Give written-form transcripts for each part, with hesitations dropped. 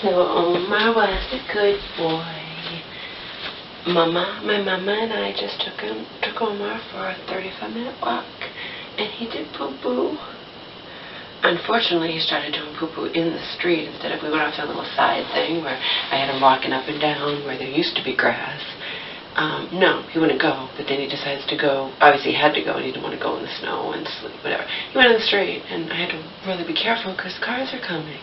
So Omar was a good boy. My mama and I just took Omar for a 35-minute walk, and he did poo-poo. Unfortunately, he started doing poo-poo in the street instead of, we went off to a little side thing where I had him walking up and down where there used to be grass. No, he wouldn't go, but then he decides to go. Obviously, he had to go, and he didn't want to go in the snow and sleep, whatever. He went in the street, and I had to really be careful because cars are coming.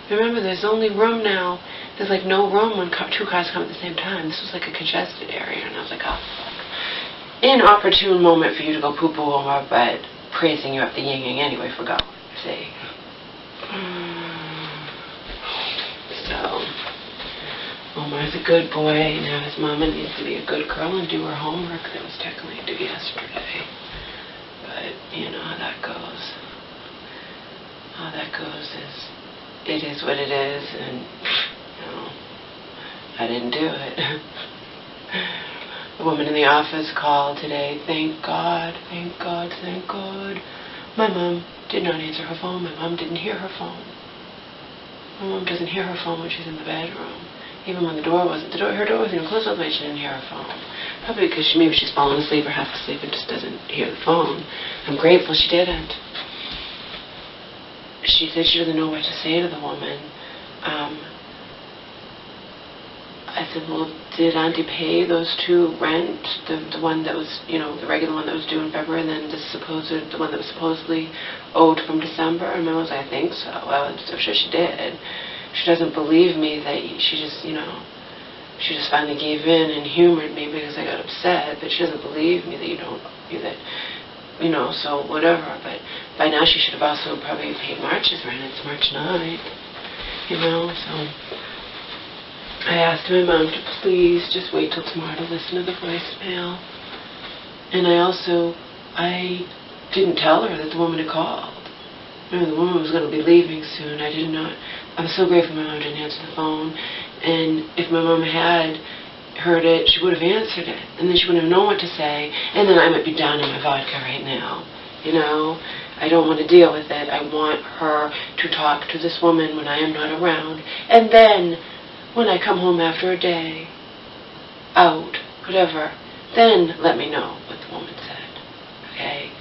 Remember, there's only room now. There's like no room when two cars come at the same time. This was like a congested area, and I was like, oh, fuck. Inopportune moment for you to go poo-poo, Omar, but praising you up the yin-yang anyway for going. See? So, Omar's a good boy. Now his mama needs to be a good girl and do her homework that was technically due yesterday. But, you know how that goes. How that goes is, it is what it is, and, you know, I didn't do it. The woman in the office called today. Thank God, thank God, thank God. My mom did not answer her phone. My mom didn't hear her phone. My mom doesn't hear her phone when she's in the bedroom. Even when her door wasn't even closed all the way, she didn't hear her phone. Probably because maybe she's fallen asleep or half asleep and just doesn't hear the phone. I'm grateful she didn't. She said she doesn't know what to say to the woman. I said, well, did Auntie pay those two rent? The one that was, you know, the regular one that was due in February, and then the one that was supposedly owed from December? And my mom was like, I think so. Well, I'm sure she did. She doesn't believe me that she just, you know, she just finally gave in and humored me because I got upset, but she doesn't believe me that you know, so whatever. But by now she should have also probably paid March's rent. It's March 9th, you know, so I asked my mom to please just wait till tomorrow to listen to the voicemail. And I didn't tell her that the woman had called. Remember, the woman was going to be leaving soon. I didn't know. I'm so grateful my mom didn't answer the phone. And if my mom had heard it, she would have answered it. And then she wouldn't have known what to say. And then I might be down in my vodka right now. You know, I don't want to deal with it. I want her to talk to this woman when I am not around. And then, when I come home after a day, out, whatever, then let me know what the woman said, okay?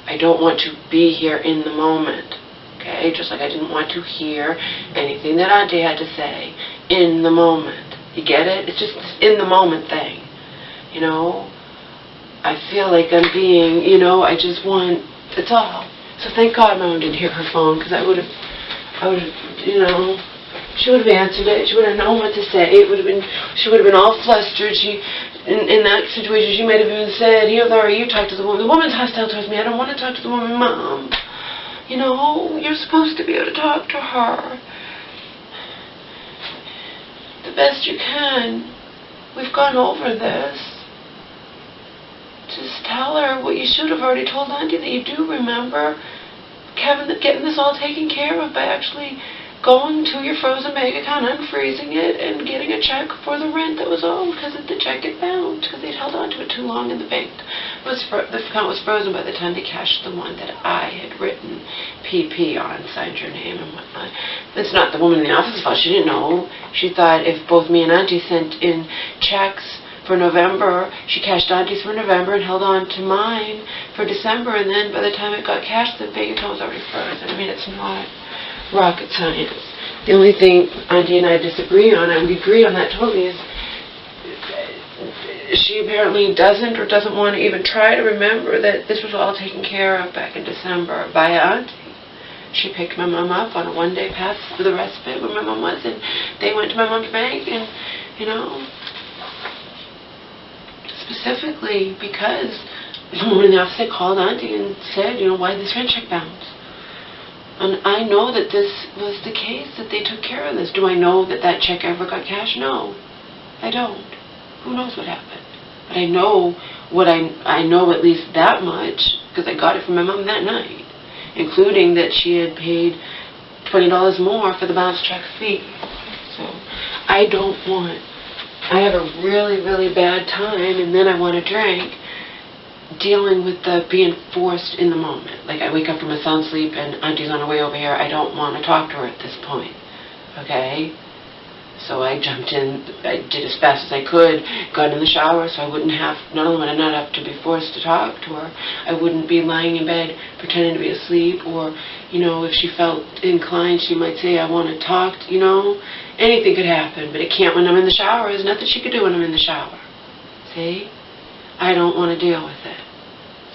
I don't want to be here in the moment, okay? Just like I didn't want to hear anything that Auntie had to say in the moment. You get it? It's just this in the moment thing, you know? I feel like I'm being, you know, I just want, it's all. So thank God my mom didn't hear her phone, because I would have, you know, she would have answered it. She would have known what to say. She would have been all flustered. In that situation, she might have even said, "Here, Laurie, you talk to the woman. The woman's hostile towards me. I don't want to talk to the woman, Mom. You know, you're supposed to be able to talk to her the best you can. We've gone over this. Just tell her what you should have already told Auntie, that you do remember getting this all taken care of by actually going to your frozen bank account, unfreezing it, and getting a check for the rent that was owed, because the check had bounced, because they'd held on to it too long in the bank. The account was frozen by the time they cashed the one that I had written PP on, signed your name and whatnot. It's not the woman in the office's fault. She didn't know. She thought if both me and Auntie sent in checks for November, she cashed Auntie's for November and held on to mine for December, and then by the time it got cashed, the bank account was already frozen. I mean, it's not rocket science. The only thing Auntie and I disagree on, and we agree on that totally, is she apparently doesn't want to even try to remember that this was all taken care of back in December by Auntie. She picked my mom up on a one-day pass for the respite where my mom was, and they went to my mom's bank, and, you know, specifically because the woman in the office had called Auntie and said, you know, why did this rent check bounce? And I know that this was the case, that they took care of this. Do I know that that check ever got cashed? No, I don't. Who knows what happened? But I know I know at least that much, because I got it from my mom that night, including that she had paid $20 more for the bounce check fee. So I have a really, really bad time, and then I want to drink, dealing with the being forced in the moment. Like, I wake up from a sound sleep and Auntie's on her way over here. I don't want to talk to her at this point. okay? So I jumped in, I did as fast as I could, got in the shower so I wouldn't have, not only would I not have to be forced to talk to her, I wouldn't be lying in bed pretending to be asleep, or, you know, if she felt inclined, she might say, I want to talk, you know, anything could happen, but it can't when I'm in the shower. There's nothing she could do when I'm in the shower. See? I don't want to deal with it.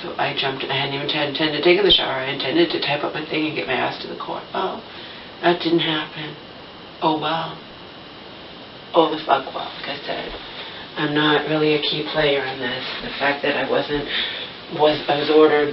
So I jumped, I hadn't even intended to take in the shower, I intended to type up my thing and get my ass to the court. Well, that didn't happen. Oh well. Oh, the fuck well, like I said. I'm not really a key player in this. The fact that I was ordered